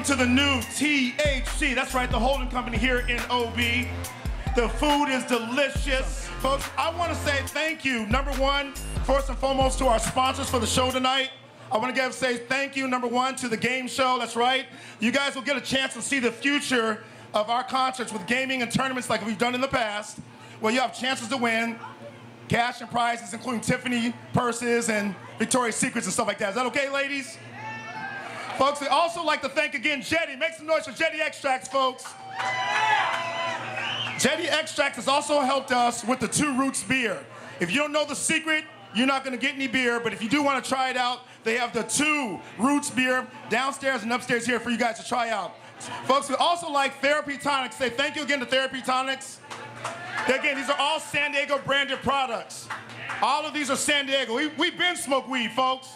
to the new THC. That's right, the holding company here in OB. The food is delicious. Folks, I want to say thank you, number one, first and foremost, to our sponsors for the show tonight. I want to say thank you, number one, to the game show. That's right. You guys will get a chance to see the future of our concerts with gaming and tournaments like we've done in the past, where you have chances to win cash and prizes, including Tiffany purses and Victoria's Secrets and stuff like that. Is that okay, ladies? Folks, we'd also like to thank again Jetty. Make some noise for Jetty Extracts, folks. Jetty Extracts has also helped us with the Two Roots beer. If you don't know the secret, you're not going to get any beer, but if you do want to try it out, they have the Two Roots beer downstairs and upstairs here for you guys to try out. Folks, we also like Therapy Tonics. Say thank you again to Therapy Tonics. Again, these are all San Diego branded products. All of these are San Diego. We've been smoke weed, folks.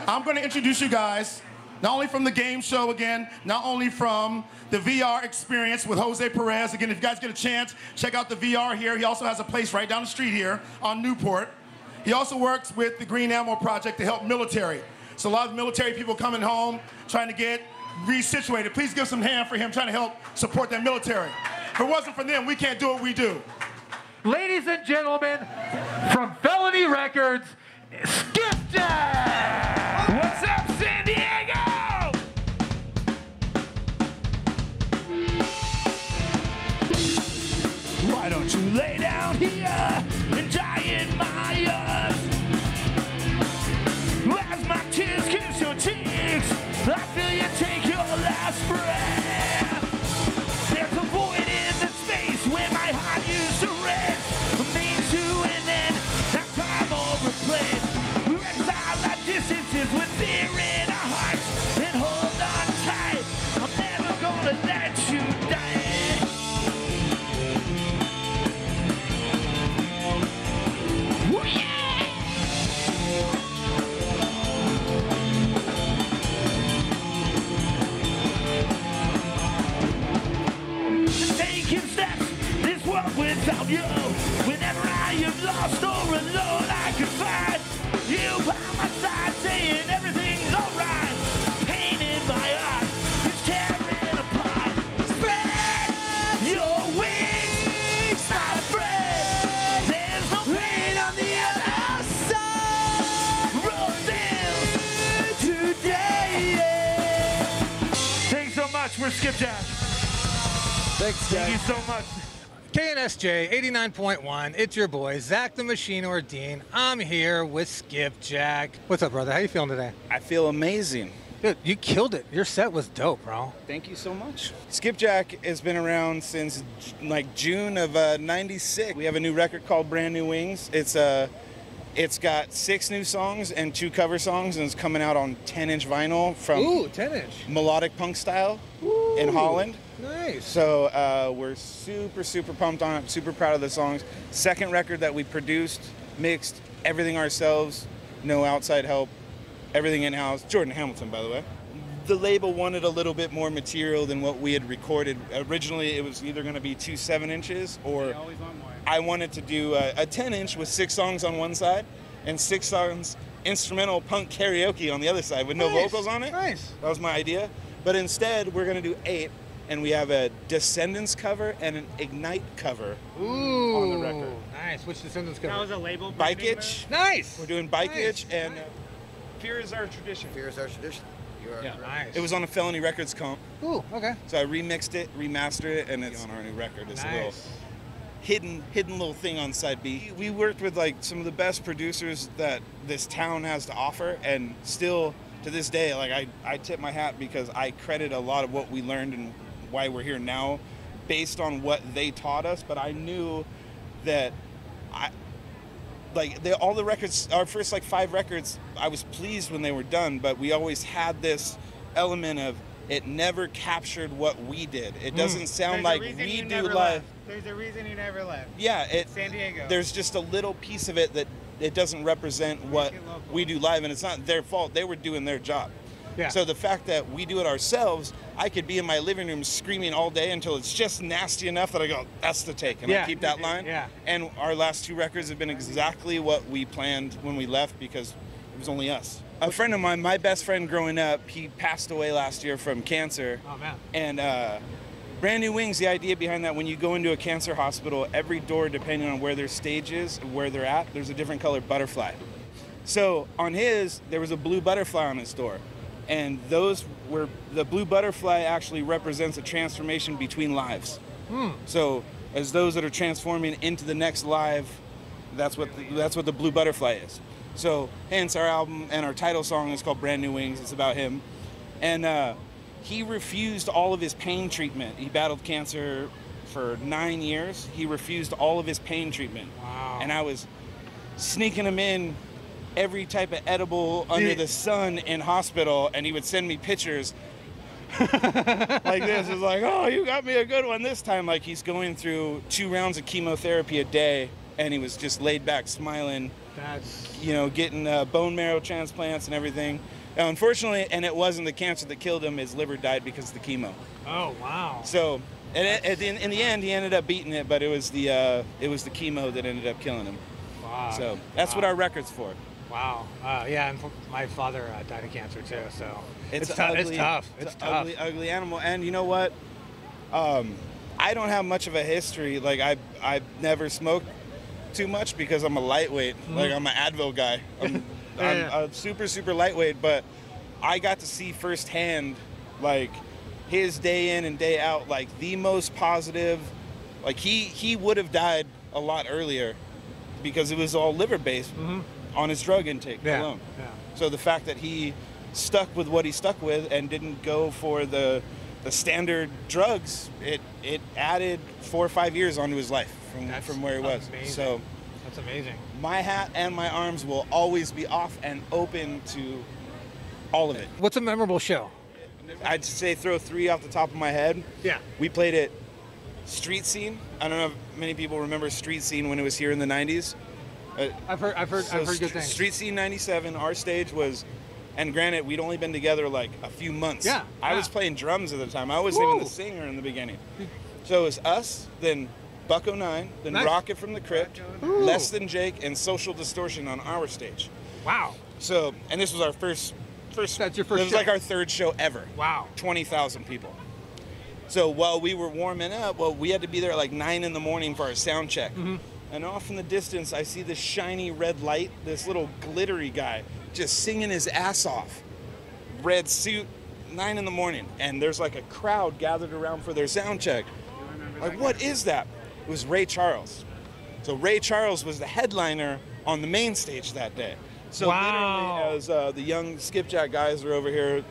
I'm going to introduce you guys, not only from the game show again, not only from the VR experience with Jose Perez. Again, if you guys get a chance, check out the VR here. He also has a place right down the street here on Newport. He also works with the Green Ammo Project to help military. So a lot of military people coming home, trying to get resituated. Please give some hand for him trying to help support that military. If it wasn't for them, we can't do what we do. Ladies and gentlemen, from Felony Records, Skip Jack! What's up, San Diego? Why don't you lay down here and die in my arms? As my tears kiss your cheeks, I feel you take your last breath. There's a void in the space where my heart used to rest. Means to and then that time all replaced. Reconcile our distances with fear in our hearts and hold on tight. I'm never gonna let you die. Woo, yeah! Taking steps, this world without you. Whenever I am lost or alone, I can find you by my side, saying everything's alright. Pain in my eyes is tearing apart. Spread your wings, my friend. There's no pain on the other side. Roses today. Thanks so much. We're Skipjack. Thanks, Jack. Thank you so much. KNSJ 89.1. It's your boy, Zach the Machine Ordine. I'm here with Skipjack. What's up, brother? How you feeling today? I feel amazing. Dude, you killed it. Your set was dope, bro. Thank you so much. Skipjack has been around since like June of '96. We have a new record called Brand New Wings. It's got 6 new songs and 2 cover songs, and it's coming out on 10-inch vinyl from 10-inch. melodic punk style in Holland. Nice. So we're super pumped on it, super proud of the songs. Second record that we produced, mixed, everything ourselves, no outside help, everything in-house. Jordan Hamilton, by the way. The label wanted a little bit more material than what we had recorded. Originally, it was either going to be 2 7-inches or I wanted to do a 10-inch with 6 songs on one side and 6 songs instrumental punk karaoke on the other side with no vocals on it. Nice. That was my idea. But instead, we're going to do 8, and we have a Descendants cover and an Ignite cover on the record. Nice. Which Descendants cover? That was a label. Bike Itch. Nice. We're doing Bike Itch and Fear is Our Tradition. Fear is Our Tradition. Nice. It was on a Felony Records comp. Ooh, okay. So I remixed it, remastered it, and it's on our new record. It's a little hidden little thing on side B. We worked with like some of the best producers that this town has to offer, and still to this day, like I tip my hat because I credit a lot of what we learned and why we're here now based on what they taught us. But I knew that all the records, our first like 5 records, I was pleased when they were done, but we always had this element of it never captured what we did. It doesn't sound like we do live. There's a reason you never left. Yeah, San Diego. There's just a little piece of it that it doesn't represent what we do live, and it's not their fault. They were doing their job. Yeah. So the fact that we do it ourselves, I could be in my living room screaming all day until it's just nasty enough that I go, that's the take, and I keep that line. Yeah. And our last 2 records have been exactly what we planned when we left, because It was only us. A friend of mine, my best friend growing up, he passed away last year from cancer. Oh, man. And Brand New Wings, the idea behind that, when you go into a cancer hospital, every door, depending on where their stage is, where they're at, there's a different colored butterfly. So on his, there was a blue butterfly on his door. And those were, the blue butterfly actually represents a transformation between lives. So as those that are transforming into the next life, that's what the blue butterfly is. So hence our album and our title song is called Brand New Wings. It's about him. And he refused all of his pain treatment. He battled cancer for 9 years. He refused all of his pain treatment. Wow. And I was sneaking him in every type of edible under the sun in hospital, and he would send me pictures like this. It's like, oh, you got me a good one this time. Like, he's going through 2 rounds of chemotherapy a day, and he was just laid back smiling. That's... You know, getting bone marrow transplants and everything. Now, unfortunately, and it wasn't the cancer that killed him, his liver died because of the chemo. Oh, wow. So, and in the end, he ended up beating it, but it was the chemo that ended up killing him. Wow. So that's what our record's for. Wow. Yeah, and my father died of cancer too, so It's tough. ugly, It's tough. It's tough. Ugly animal. And you know what? I don't have much of a history. Like, I've never smoked too much because I'm a lightweight. Like, I'm an Advil guy. I'm super, super lightweight, but I got to see firsthand, like, his day in and day out, like, the most positive. Like, he would have died a lot earlier because it was all liver-based on his drug intake alone. Yeah. So the fact that he stuck with what he stuck with and didn't go for the standard drugs, it added 4 or 5 years onto his life from where he was. Amazing. So that's amazing. my hat and my arms will always be off and open to all of it. What's a memorable show? I'd say throw 3 off the top of my head. Yeah. We played at Street Scene. I don't know if many people remember Street Scene when it was here in the 90s. I've heard good things. Street Scene 97, our stage was, and granted, we'd only been together like a few months. Yeah. I was playing drums at the time. I wasn't even the singer in the beginning. So it was us, then Buck 09, then Nice. Rocket from the Crypt, Less Than Jake, and Social Distortion on our stage. Wow. So, and this was our first. That's your first It was show? like our 3rd show ever. Wow. 20,000 people. So while we were warming up, we had to be there at like 9 in the morning for our sound check. And off in the distance, I see this shiny red light, this little glittery guy just singing his ass off. Red suit, 9 in the morning. And there's like a crowd gathered around for their sound check. Like, what is that? It was Ray Charles. So Ray Charles was the headliner on the main stage that day. So Wow. literally, as the young Skipjack guys are over here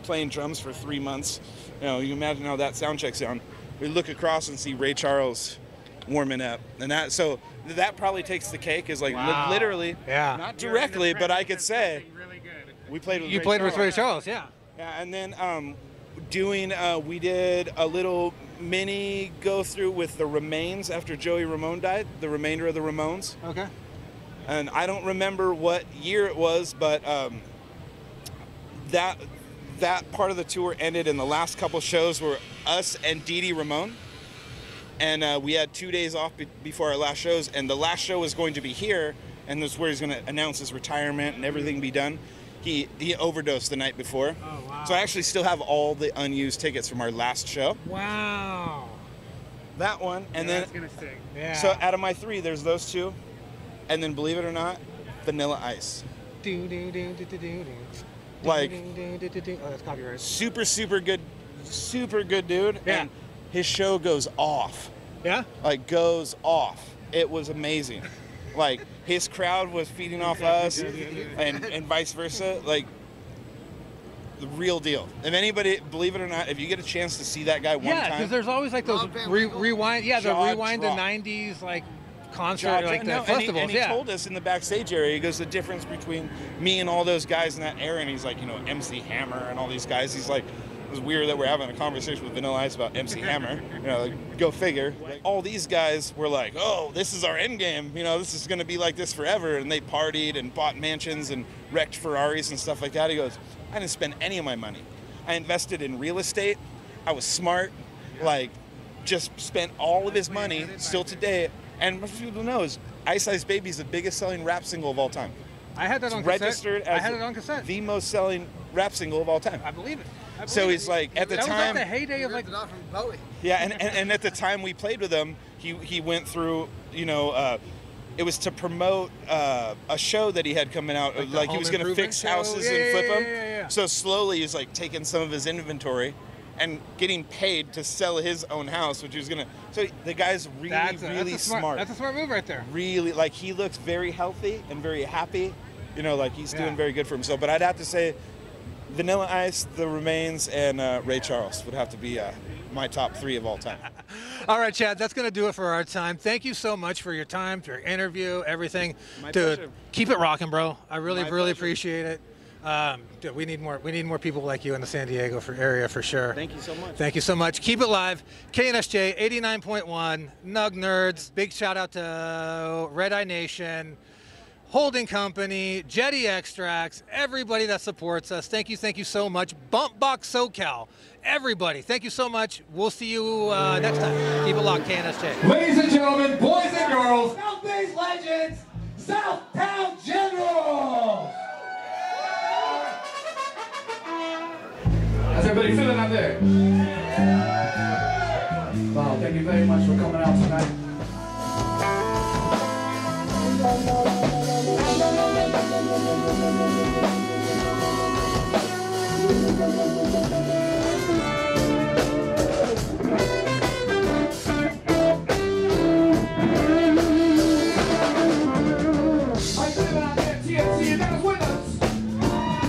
playing drums for 3 months, you know, you imagine how that sound check sound. We look across and see Ray Charles warming up, and that probably takes the cake. Is like Wow. literally, Yeah. not directly, but I could say Really good. we played with You Ray played with Ray Charles. Charles, yeah. Yeah, and then we did a little mini go through with the remains after Joey Ramone died, the remainder of the Ramones. Okay. And I don't remember what year it was, but that part of the tour ended, and the last couple shows were us and Dee Dee Ramone. And we had 2 days off before our last shows, and the last show was going to be here, and this is where he's going to announce his retirement and everything be done. He overdosed the night before. Oh, wow. So I actually still have all the unused tickets from our last show. Wow. That one, and then That's gonna stick. Yeah. so out of my 3, there's those 2, and then believe it or not, Vanilla Ice. Do, do, do, do, do, do, do. Like- Do, do, do, do, do. Oh, that's copyright. Super good dude. Yeah. And his show goes off. Yeah? Like, goes off. It was amazing. Like, his crowd was feeding off us and vice versa. Like, the real deal. If anybody, believe it or not, if you get a chance to see that guy one Yeah, time. because there's always like those rewind, the Jaw rewind to drop. 90s like concert, Jaw like the no, festivals. and he yeah. told us in the backstage area, he goes, the difference between me and all those guys in that era, and he's like, you know, MC Hammer and all these guys. He's like, it was weird that we're having a conversation with Vanilla Ice about MC Hammer. You know, like, go figure. Like, all these guys were like, oh, this is our end game. You know, this is going to be like this forever. And they partied and bought mansions and wrecked Ferraris and stuff like that. He goes, I didn't spend any of my money. I invested in real estate. I was smart. Like, just spent all of his money still today. And most people know is Ice Ice Baby is the biggest selling rap single of all time. I had that on It's cassette. registered I as had it on cassette. the most selling rap single of all time. I believe it. So he's like, at the that time, was like the heyday of like. Not from Bowie. yeah, and at the time we played with him, he went through, you know, it was to promote a show that he had coming out, Like the like he home was going to improvement fix show? houses Yeah, and flip yeah, them. yeah. So slowly he's like taking some of his inventory and getting paid to sell his own house, which he was gonna. So the guy's really smart. That's a smart move right there. Really, like, he looks very healthy and very happy. You know, like he's Yeah. doing very good for himself. But I'd have to say, Vanilla Ice, The Remains, and Ray Charles would have to be my top 3 of all time. All right, Chad, that's going to do it for our time. Thank you so much for your time, for your interview, everything. My Dude, pleasure. keep it rocking, bro. I really My really pleasure. appreciate it. Dude, we need more people like you in the San Diego area for sure. Thank you so much. Thank you so much. Keep it live. KNSJ 89.1, Nug Nerds. Big shout out to Redination, Holding Company, Jetty Extracts, everybody that supports us. Thank you so much. Bump Box SoCal, everybody. Thank you so much. We'll see you next time. Keep it locked, KNSJ. Ladies and gentlemen, boys and girls, South Bay's legends, Southtown Generals! How's everybody feeling out there? Wow, thank you very much for coming out tonight. Are you living out there, TNT? You guys with us?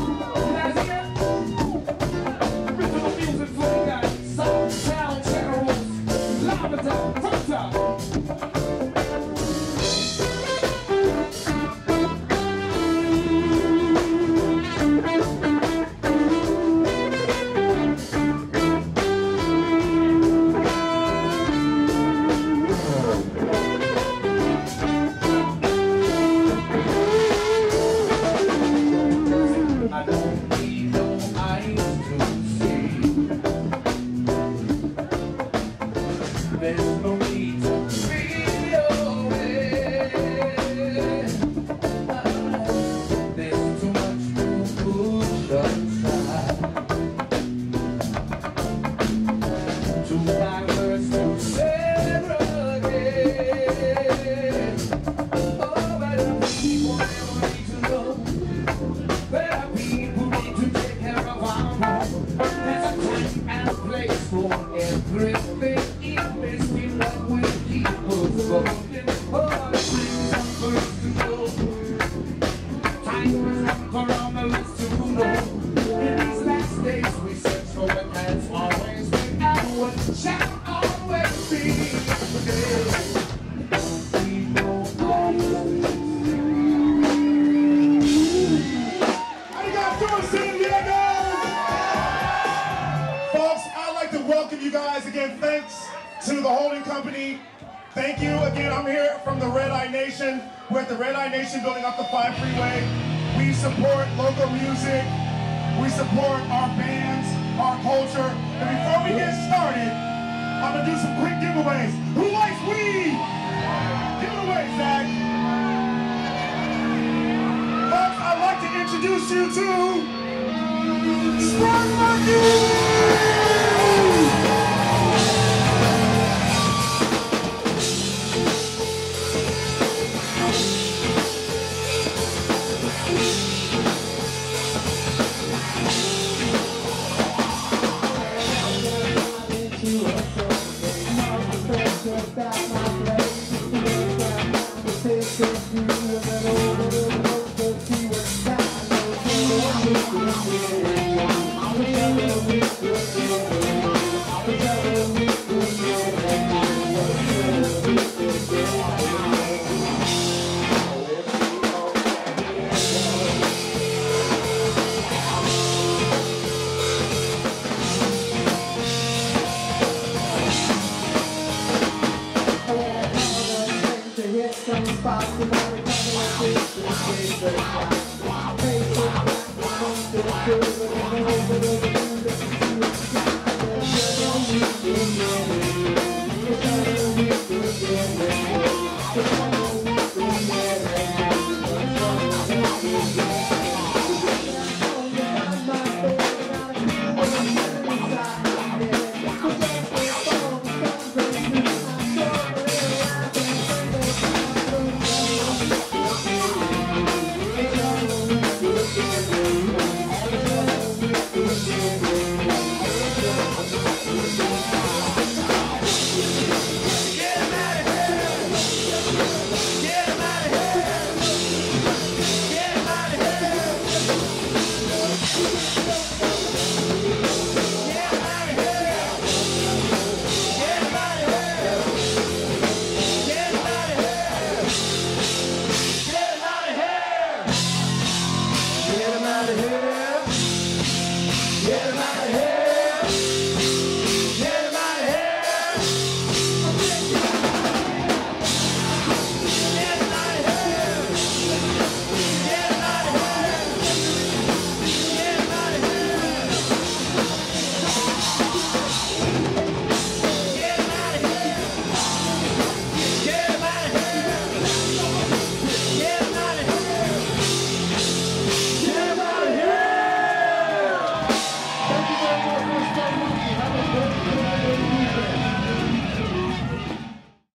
You guys here? Original music for you guys. Southtown Generals. Live at the front top. I don't need no eyes to see. There's no need to feel away. There's too much to push aside. Too diverse to segregate. Oh, but people never need to know. There are people need to take care of our home. There's a time and a place for everything. Even wasting what we keep us going. Oh, the time is for us to go. Time is for all of us to know. In these last days we search for what has always been and what shall always be. We know How you guys doing, San Diego? Folks, I'd like to welcome you guys again. Thanks to the Holding Company. Thank you again. I'm here from the Redination. We're at the Redination building off the 5 freeway. We support local music. We support our bands, our culture. And before we get started, I'm gonna do some quick giveaways. Who likes weed? Giveaways, Zach. Folks, I'd like to introduce you to Sprung Monkey! Hey,